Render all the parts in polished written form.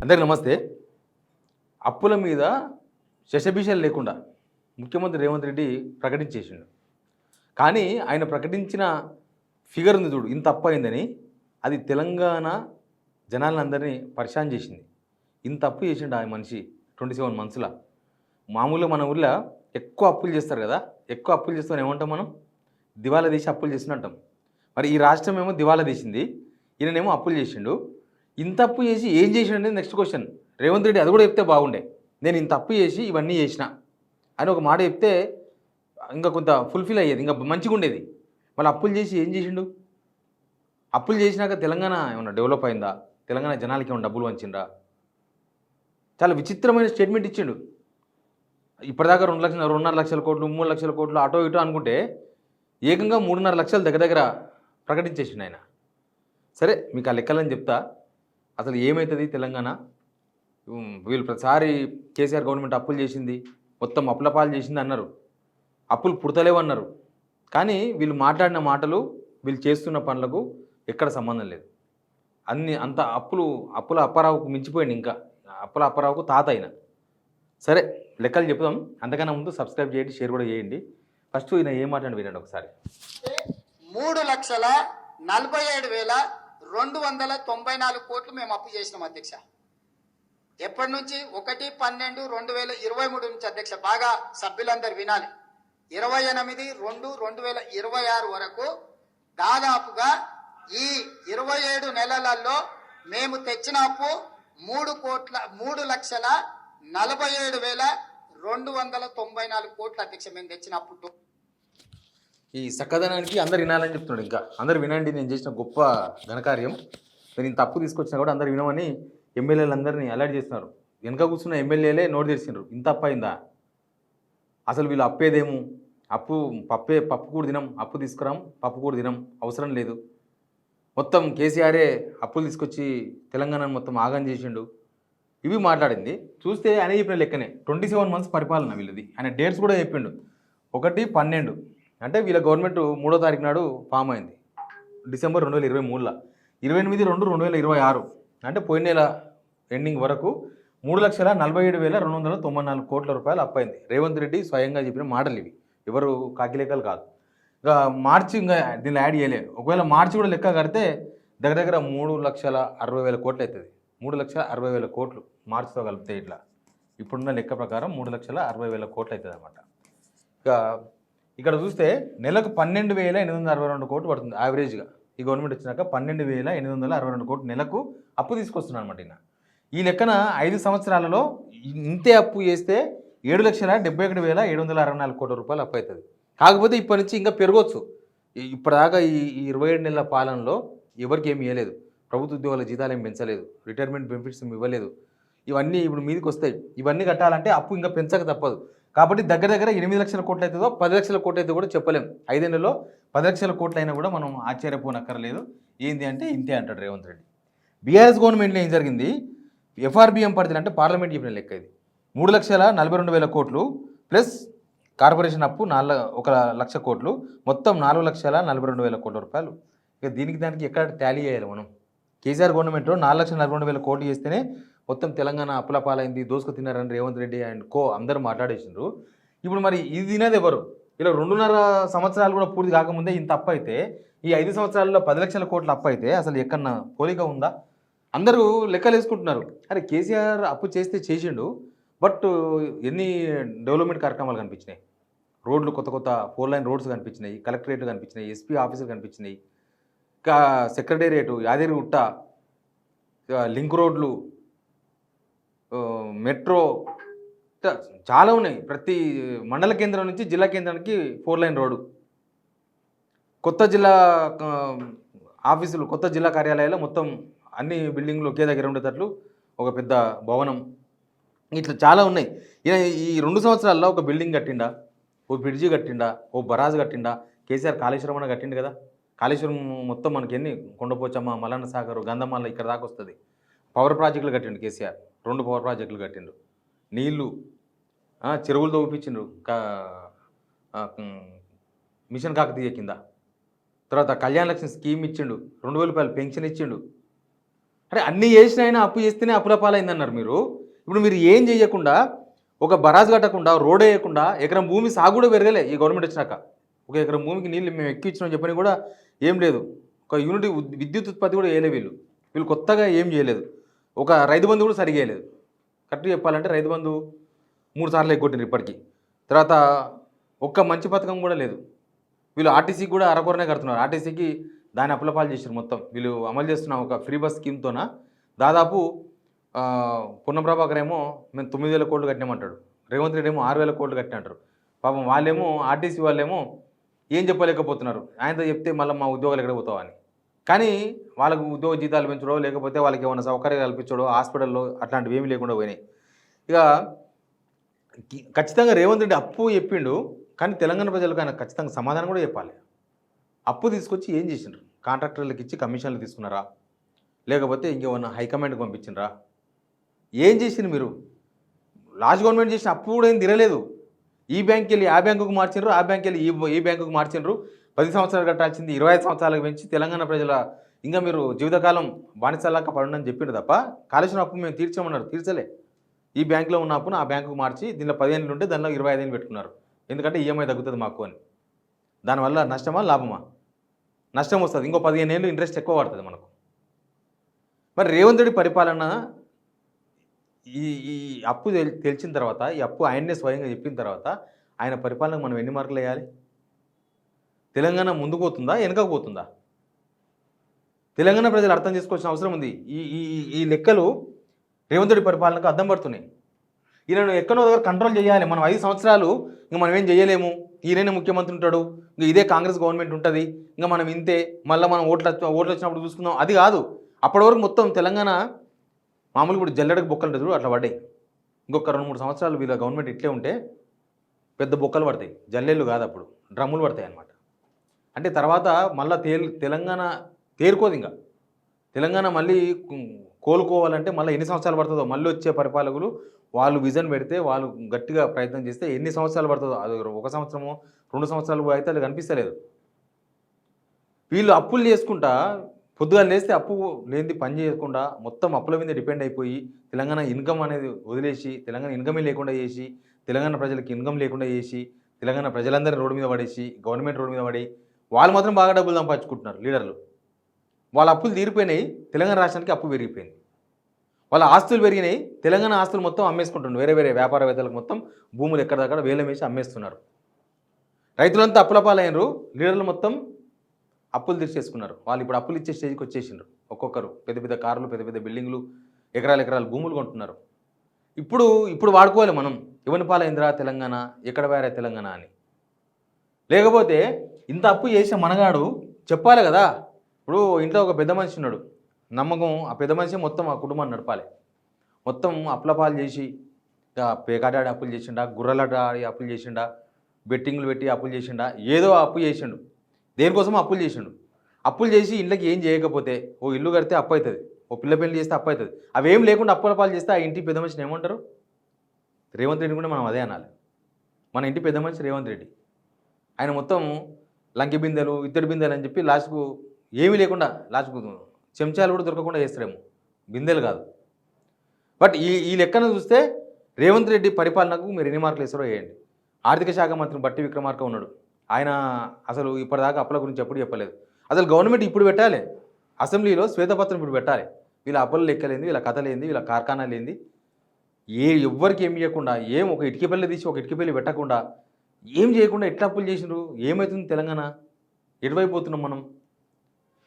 అందరికీ నమస్తే. అప్పుల మీద శషబిషలు లేకుండా ముఖ్యమంత్రి రేవంత్ రెడ్డి ప్రకటించేసిండు. కానీ ఆయన ప్రకటించిన ఫిగర్ ఉంది చూడు, ఇంత అప్పు అయిందని. అది తెలంగాణ జనాలందరినీ పరిశాన్ చేసింది. ఇంత అప్పు చేసిండు ఆ మనిషి 27 మంత్స్లో. మామూలుగా మన ఊళ్ళో ఎక్కువ అప్పులు చేస్తారు కదా, ఎక్కువ అప్పులు చేస్తామని ఏమంటాం మనం? దివాలా తీసి అప్పులు చేసిన అంటాం. మరి ఈ రాష్ట్రం ఏమో దివాలా తీసింది, ఈయననేమో అప్పులు చేసిండు. ఇంత అప్పు చేసి ఏం చేసిండు అనేది నెక్స్ట్ క్వశ్చన్. రేవంత్ రెడ్డి అది కూడా చెప్తే బాగుండే. నేను ఇంత అప్పు చేసి ఇవన్నీ చేసిన అని ఒక మాట చెప్తే ఇంకా కొంత ఫుల్ఫిల్ అయ్యేది, ఇంకా మంచిగా ఉండేది. మళ్ళీ అప్పులు చేసి ఏం చేసిండు? అప్పులు చేసినాక తెలంగాణ ఏమన్నా డెవలప్ అయిందా? తెలంగాణ జనాలకి ఏమన్నా డబ్బులు వంచిండ్రా? చాలా విచిత్రమైన స్టేట్మెంట్ ఇచ్చిండు. ఇప్పటిదాకా 2,5 లక్షల కోట్లు, 3 లక్షల కోట్లు అటో ఇటో అనుకుంటే ఏకంగా 3.5 లక్షలు దగ్గర ప్రకటించేసిండు ఆయన. సరే, మీకు ఆ లెక్కలని చెప్తా. అసలు ఏమవుతుంది తెలంగాణ? వీళ్ళు ప్రతిసారి కేసీఆర్ గవర్నమెంట్ అప్పులు చేసింది, మొత్తం అప్పుల పాలు చేసింది అన్నారు. అప్పులు పుడతలేవన్నారు. కానీ వీళ్ళు మాట్లాడిన మాటలు, వీళ్ళు చేస్తున్న పనులకు ఎక్కడ సంబంధం లేదు. అంత అప్పుల అప్పారావుకు మించిపోయింది. ఇంకా అప్పుల అప్పారావుకు తాత అయిన. సరే, లెక్కలు చెప్దాం. అంతకన్నా ముందు సబ్స్క్రైబ్ చేయండి, షేర్ కూడా చేయండి. ఫస్ట్ ఈయన ఏం మాట్లాడి వినండి ఒకసారి. 3,47,294 కోట్లు మేము అప్పు చేసినాం అధ్యక్ష. ఎప్పటి నుంచి? 1/12/2023 నుంచి అధ్యక్ష. బాగా సభ్యులందరూ వినాలి. 28/2/2026 వరకు దాదాపుగా ఈ 27 నెలలలో మేము తెచ్చిన అప్పు 3,47,294 కోట్లు అధ్యక్ష. మేము తెచ్చిన అప్పు. ఈ చక్కదనానికి అందరు వినాలని చెప్తున్నాడు. ఇంకా అందరు వినండి, నేను చేసిన గొప్ప ఘనకార్యం. నేను ఇంత అప్పు తీసుకొచ్చినా కూడా అందరు వినమని ఎమ్మెల్యేలందరినీ అలర్ట్ చేస్తున్నారు. వెనక కూర్చున్న ఎమ్మెల్యేలే నోటు తెరిచిండ్రు. ఇంత అప్పు అయిందా? అసలు వీళ్ళు అప్పేదేమో, పప్పు కూడా తినం, అప్పు తీసుకురాం, పప్పు కూడా తినం, అవసరం లేదు. మొత్తం కేసీఆరే అప్పులు తీసుకొచ్చి తెలంగాణను మొత్తం ఆగం చేసిండు. ఇవి మాట్లాడింది. చూస్తే ఆయన చెప్పిన లెక్కనే 27 మంత్స్ పరిపాలన వీళ్ళది. ఆయన డేట్స్ కూడా చెప్పిండు. 1/12 అంటే వీళ్ళ గవర్నమెంట్ 3వ తారీఖు నాడు ఫామ్ అయింది, డిసెంబర్ 2023లో. 28/2/2026 అంటే పోయిన నెల ఎండింగ్ వరకు 3,47,294 కోట్ల రూపాయలు అప్పైంది. రేవంత్ రెడ్డి స్వయంగా చెప్పిన మాటలు ఇవి, ఎవరు కాకిలేకలు కాదు. ఇంకా మార్చి ఇంకా దీన్ని యాడ్ చేయలే. ఒకవేళ మార్చి కూడా లెక్క కడితే దగ్గర 3,60,000 కోట్లు అవుతుంది. 3,60,000 కోట్లు మార్చితో కలిపితే ఇట్లా ఇప్పుడున్న లెక్క ప్రకారం 3,60,000 కోట్లు అవుతుంది అన్నమాట. ఇంకా ఇక్కడ చూస్తే నెలకు 12,862 కోట్లు పడుతుంది యావరేజ్గా. ఈ గవర్నమెంట్ వచ్చినాక 12,862 కోట్లు నెలకు అప్పు తీసుకొస్తున్నాను అనమాట. ఈయన ఈ లెక్కన 5 సంవత్సరాలలో ఇంతే అప్పు చేస్తే 7,71,764 కోట్ల రూపాయలు అప్పు అవుతుంది. కాకపోతే ఇప్పటి నుంచి ఇంకా పెరగవచ్చు. ఇప్పటిదాకా ఈ 27 నెలల పాలనలో ఎవరికి ఏమి ఇవ్వలేదు. ప్రభుత్వ ఉద్యోగాల జీతాలు ఏం పెంచలేదు, రిటైర్మెంట్ బెనిఫిట్స్ ఏమి ఇవ్వలేదు. ఇవన్నీ ఇప్పుడు మీదకి వస్తాయి. ఇవన్నీ కట్టాలంటే అప్పు ఇంకా పెంచక తప్పదు. కాబట్టి దగ్గర 8 లక్షల కోట్లు అవుతుందో 10 లక్షల కోట్లు అయితే కూడా చెప్పలేం. 5 నెలల్లో 10 లక్షల కోట్లు అయినా కూడా మనం ఆశ్చర్యపోనక్కర్లేదు. ఏంది అంటే ఇంతే అంటాడు రేవంత్ రెడ్డి. బీఆర్ఎస్ గవర్నమెంట్లో ఏం జరిగింది? ఎఫ్ఆర్బిఎం పరిధిని అంటే పార్లమెంట్ చెప్పిన లెక్క ఇది. 3,42,000 కోట్లు ప్లస్ కార్పొరేషన్ అప్పు 1,00,000 కోట్లు, మొత్తం 4,42,000 కోట్ల రూపాయలు. ఇక దానికి ఎక్కడ టాలీ చేయాలి మనం? కేసీఆర్ గవర్నమెంట్లో 4,42,000 కోట్లు చేస్తేనే మొత్తం తెలంగాణ అప్పుల పాలైంది, దోసుకు తిన్నారని రేవంత్ రెడ్డి అండ్ కో అందరూ మాట్లాడేసిండ్రు. ఇప్పుడు మరి ఇది తినేది ఎవరు? ఇలా 2.5 సంవత్సరాలు కూడా పూర్తి కాకముందే ఇంత అప్పు అయితే, ఈ 5 సంవత్సరాల్లో 10 లక్షల కోట్ల అప్పు అయితే అసలు ఎక్కడన్నా పోలిక ఉందా? అందరూ లెక్కలు వేసుకుంటున్నారు. అరే కేసీఆర్ అప్పు చేస్తే చేసిండు, బట్ ఎన్ని డెవలప్మెంట్ కార్యక్రమాలు కనిపించినాయి? రోడ్లు కొత్త 4 లైన్ రోడ్స్ కనిపించినాయి, కలెక్టరేట్లు కనిపించినాయి, ఎస్పీ ఆఫీసులు కనిపించినాయి, ఇంకా సెక్రటేరియట్, యాదగిరిగుట్ట, లింక్ రోడ్లు, మెట్రో, చాలా ఉన్నాయి. ప్రతి మండల కేంద్రం నుంచి జిల్లా కేంద్రానికి 4 లైన్ రోడ్డు, కొత్త జిల్లా ఆఫీసులు, కొత్త జిల్లా కార్యాలయాలు, మొత్తం అన్ని బిల్డింగ్లు ఒకే దగ్గర ఉండేటట్లు ఒక పెద్ద భవనం, ఇట్లా చాలా ఉన్నాయి. ఈ 2 సంవత్సరాల్లో ఒక బిల్డింగ్ కట్టిండా, ఓ బ్రిడ్జి కట్టిండా, ఓ బరాజ్ కట్టిండా? కేసీఆర్ కాళేశ్వరం అన్న కట్టిండు కదా. కాళేశ్వరం మొత్తం మనకి ఎన్ని, కొండపోచమ్మ, మల్లన్న సాగర్, గంధమాల ఇక్కడ దాకా వస్తుంది. పవర్ ప్రాజెక్టులు కట్టిండు కేసీఆర్, 2 పవర్ ప్రాజెక్టులు కట్టిండు. నీళ్లు, చెరువులతో ఊపించిండు, మిషన్ కాకతీయ కింద. తర్వాత కళ్యాణ లక్ష్మి స్కీమ్ ఇచ్చిండు, 2,000 రూపాయలు పెన్షన్ ఇచ్చిండు. అరే అన్నీ చేసిన అయినా అప్పు చేస్తేనే అప్పుల పాలైందన్నారు మీరు. ఇప్పుడు మీరు ఏం చేయకుండా ఒక బరాజు కట్టకుండా రోడ్ వేయకుండా ఎకరం భూమి సాగు కూడా పెరగలే ఈ గవర్నమెంట్ వచ్చినాక. ఒక ఎకరం భూమికి నీళ్ళు మేము ఎక్కించినాం చెప్పని కూడా ఏం లేదు. ఒక యూనిట్ విద్యుత్ ఉత్పత్తి కూడా వేయలేదు వీళ్ళు కొత్తగా ఏం చేయలేదు. ఒక రైతు బంధు కూడా సరిగా వేయలేదు. కరెక్ట్గా చెప్పాలంటే రైతు బంధు 3 సార్లు ఎగ్గొట్టినారు ఇప్పటికీ. తర్వాత ఒక్క మంచి పథకం కూడా లేదు. వీళ్ళు ఆర్టీసీకి కూడా అరకొరనే కడుతున్నారు. ఆర్టీసీకి దాని అప్పులపాలు చేశారు మొత్తం. వీళ్ళు అమలు చేస్తున్న ఒక ఫ్రీ బస్ స్కీమ్తోన దాదాపు పొన్నం ప్రభాకర్ ఏమో మేము 9,000 కోట్లు కట్టినామంటాడు. రేవంత్ రెడ్డి ఏమో 6,000 కోట్లు కట్టినంటారు. పాపం వాళ్ళేమో ఆర్టీసీ వాళ్ళేమో ఏం చెప్పలేకపోతున్నారు. ఆయనతో చెప్తే మళ్ళీ మా ఉద్యోగాలు ఎక్కడ పోతావు అని. కానీ వాళ్ళకు ఉద్యోగ జీతాలు పెంచడో లేకపోతే వాళ్ళకి ఏమైనా సౌకర్యాలు కల్పించడో హాస్పిటల్లో అట్లాంటివి ఏమీ లేకుండా పోయినాయి. ఇక ఖచ్చితంగా రేవంత్ రెడ్డి అప్పు చెప్పిండు. కానీ తెలంగాణ ప్రజలకు ఆయన ఖచ్చితంగా సమాధానం కూడా చెప్పాలి. అప్పు తీసుకొచ్చి ఏం చేసిండ్రు? కాంట్రాక్టర్లకు ఇచ్చి కమిషన్లు తీసుకున్నారా? లేకపోతే ఇంకేమన్నా హైకమాండ్కి పంపించిండ్రా? ఏం చేసిండ్రు మీరు? లాస్ట్ గవర్నమెంట్ చేసిన అప్పు కూడా ఏం తిరగలేదు. ఈ బ్యాంక్కి వెళ్ళి ఆ బ్యాంకుకు మార్చిండ్రు, ఆ బ్యాంక్కి వెళ్ళి ఈ బ్యాంకుకు మార్చిండ్రు. 10 సంవత్సరాలు కట్టాల్సింది 25 సంవత్సరాలకు పెంచి తెలంగాణ ప్రజల ఇంకా మీరు జీవితకాలం బానిసలాగా పడుండని చెప్పిండ్రు తప్ప కాళేశ్వరం అప్పు మేము తీర్చామన్నారు, తీర్చలే. ఈ బ్యాంకులో ఉన్న అప్పును ఆ బ్యాంకుకు మార్చి దీనిలో 15 ఏళ్ళు ఉంటే దానిలో 25 ఏళ్ళు పెట్టుకున్నారు. ఎందుకంటే ఈఎంఐ తగ్గుతుంది మాకు అని. దానివల్ల నష్టమా లాభమా? నష్టం వస్తుంది. ఇంకో 15 ఏళ్ళు ఇంట్రెస్ట్ ఎక్కువ పడుతుంది మనకు. మరి రేవంత్ రెడ్డి పరిపాలన ఈ ఈ అప్పు తెలిసిన తర్వాత, ఈ అప్పు ఆయన్నే స్వయంగా చెప్పిన తర్వాత ఆయన పరిపాలనకు మనం ఎన్ని మార్కులు వేయాలి? తెలంగాణ ముందుకు పోతుందా వెనకకు పోతుందా? తెలంగాణ ప్రజలు అర్థం చేసుకోవాల్సిన అవసరం ఉంది. ఈ ఈ ఈ లెక్కలు రేవంత్ రెడ్డి పరిపాలనకు అద్దం పడుతున్నాయి. ఈయనను ఎక్కడో దగ్గర కంట్రోల్ చేయాలి. మనం 5 సంవత్సరాలు ఇంకా మనం ఏం చేయలేము, ఈయననే ముఖ్యమంత్రి ఉంటాడు, ఇంకా ఇదే కాంగ్రెస్ గవర్నమెంట్ ఉంటుంది, ఇంకా మనం ఇంతే, మళ్ళీ మనం ఓట్లు వచ్చినప్పుడు చూసుకుందాం, అది కాదు. అప్పటి వరకు మొత్తం తెలంగాణ మామూలు ఇప్పుడు జల్లెడకు బొక్కలు ఉంటుంది అట్లా పడ్డాయి. ఇంకొక 2-3 సంవత్సరాలు వీళ్ళ గవర్నమెంట్ ఇట్లే ఉంటే పెద్ద బొక్కలు పడతాయి. జల్లెళ్ళు కాదు, అప్పుడు డ్రమ్ములు పడతాయి అన్నమాట. అంటే తర్వాత మళ్ళీ తెలంగాణ తేరుకోదు. ఇంకా తెలంగాణ మళ్ళీ కోలుకోవాలంటే మళ్ళీ ఎన్ని సంవత్సరాలు పడుతుందో, మళ్ళీ వచ్చే పరిపాలకులు వాళ్ళు విజన్ పెడితే, వాళ్ళు గట్టిగా ప్రయత్నం చేస్తే ఎన్ని సంవత్సరాలు పడుతుందో, అది 1 సంవత్సరమో 2 సంవత్సరాలు అయితే అది కనిపిస్తలేదు. వీళ్ళు అప్పులు చేసుకుంటా పొద్దుగా లేస్తే అప్పు లేనిది పని చేయకుండా మొత్తం అప్పుల మీద డిపెండ్ అయిపోయి తెలంగాణ ఇన్కమ్ అనేది వదిలేసి, తెలంగాణ ఇన్కమే లేకుండా చేసి, తెలంగాణ ప్రజలకు ఇన్కమ్ లేకుండా చేసి, తెలంగాణ ప్రజలందరినీ రోడ్డు మీద పడేసి, గవర్నమెంట్ రోడ్డు మీద పడి వాళ్ళు మాత్రం బాగా డబ్బులు సంపాదించుకుంటున్నారు లీడర్లు. వాళ్ళ అప్పులు తీరిపోయినాయి, తెలంగాణ రాష్ట్రానికి అప్పు పెరిగిపోయింది. వాళ్ళ ఆస్తులు పెరిగినాయి, తెలంగాణ ఆస్తులు మొత్తం అమ్మేసుకుంటున్నారు. వేరే వేరే వ్యాపారవేత్తలకు మొత్తం భూములు ఎక్కడిదక్కడ వేలం వేసి అమ్మేస్తున్నారు. రైతులంతా అప్పుల పాలైనరు, లీడర్లు మొత్తం అప్పులు తీర్చేసుకున్నారు. వాళ్ళు ఇప్పుడు అప్పులు ఇచ్చే స్టేజ్కి వచ్చేసిండ్రు. ఒక్కొక్కరు పెద్ద పెద్ద కార్లు, పెద్ద పెద్ద బిల్డింగ్లు, ఎకరాలు భూములు కొంటున్నారు. ఇప్పుడు వాడుకోవాలి మనం. ఎవరి పాలైందిరా తెలంగాణ, ఎక్కడ పోయారా తెలంగాణ అని. లేకపోతే ఇంత అప్పు చేసిన మనగాడు చెప్పాలి కదా. ఇప్పుడు ఇంట్లో ఒక పెద్ద మనిషి ఉన్నాడు, నమ్మకం ఆ పెద్ద మనిషి మొత్తం ఆ కుటుంబాన్ని నడపాలి. మొత్తం అప్పుల పాలు చేసి పేకాటాడి అప్పులు చేసిండా, గుర్రలాట ఆడి అప్పులు చేసిండా, బెట్టింగ్లు పెట్టి అప్పులు చేసిండా, ఏదో అప్పు చేసిండు. దేనికోసం అప్పులు చేసిండు. అప్పులు చేసి ఇంట్లోకి ఏం చేయకపోతే, ఓ ఇల్లు కడితే అప్పు అవుతుంది, ఓ పిల్ల పెళ్లి చేస్తే అప్పు అవుతుంది. అవేం లేకుండా అప్పుల పాలు చేస్తే ఆ ఇంటి పెద్ద మనిషిని ఏమంటారు? రేవంత్ రెడ్డి కూడా మనం అదే అనాలి. మన ఇంటి పెద్ద మనిషి రేవంత్ రెడ్డి. ఆయన మొత్తం లంకి బిందెలు, ఇత్తడి బిందెలు అని చెప్పి లాస్ట్కు ఏమీ లేకుండా, లాస్ట్కు చెంచాలు కూడా దొరకకుండా చేస్తారేమో, బిందెలు కాదు. బట్ ఈ లెక్కను చూస్తే రేవంత్ రెడ్డి పరిపాలనకు మీరు ఎన్ని మార్కులు ఇస్తారో వేయండి. ఆర్థిక శాఖ మంత్రి బట్టి విక్రమార్క ఉన్నాడు, ఆయన అసలు ఇప్పటిదాకా అప్పుల గురించి ఎప్పుడు చెప్పలేదు. అసలు గవర్నమెంట్ ఇప్పుడు పెట్టాలి, అసెంబ్లీలో శ్వేతపత్రం ఇప్పుడు పెట్టాలి. వీళ్ళ అప్పులు లెక్కలేంది, వీళ్ళ కథలేంది, వీళ్ళ కార్ఖానాలు ఏంది, ఎవ్వరికి ఏం చేయకుండా, ఏం ఒక ఇటుక పెళ్ళి తీసి ఒక ఇటుక పెళ్ళి పెట్టకుండా, ఏం చేయకుండా ఎట్లా అప్పులు చేసినారు? ఏమవుతుంది తెలంగాణ? ఎటువైపోతున్నాం మనం?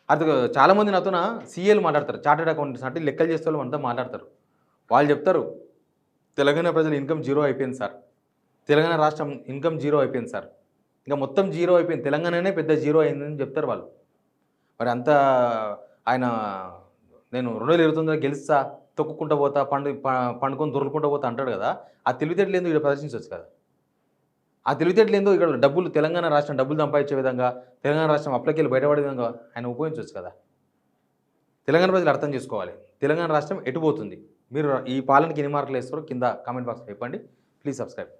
అది చాలామంది నాతోన సీఏలు మాట్లాడతారు, చార్టెడ్ అకౌంటెంట్స్ అంటే లెక్కలు చేసే వాళ్ళు అంతా మాట్లాడతారు. వాళ్ళు చెప్తారు తెలంగాణ ప్రజల ఇన్కమ్ జీరో అయిపోయింది సార్, తెలంగాణ రాష్ట్రం ఇన్కమ్ జీరో అయిపోయింది సార్, ఇంకా మొత్తం జీరో అయిపోయింది, తెలంగాణనే పెద్ద జీరో అయిందని చెప్తారు వాళ్ళు. మరి అంత ఆయన నేను 2029 గెలుస్తా, తొక్కుకుంటూ పోతా, పండుకొని దొరుకుంటూ పోతా అంటాడు కదా. ఆ తెలివితేటలు ఏందో ఇక్కడ ప్రదర్శించవచ్చు కదా. ఆ తెలివితేటలు ఏందో ఇక్కడ డబ్బులు, తెలంగాణ రాష్ట్రం డబ్బులు సంపాదించే విధంగా, తెలంగాణ రాష్ట్రం అప్లకెళ్ళి బయటపడే విధంగా ఆయన ఉపయోగించవచ్చు కదా. తెలంగాణ ప్రజలు అర్థం చేసుకోవాలి, తెలంగాణ రాష్ట్రం ఎటుపోతుంది. మీరు ఈ పాలనకి ఎన్ని మార్కులు వేస్తారో కింద కామెంట్ బాక్స్లో చెప్పండి. Please subscribe.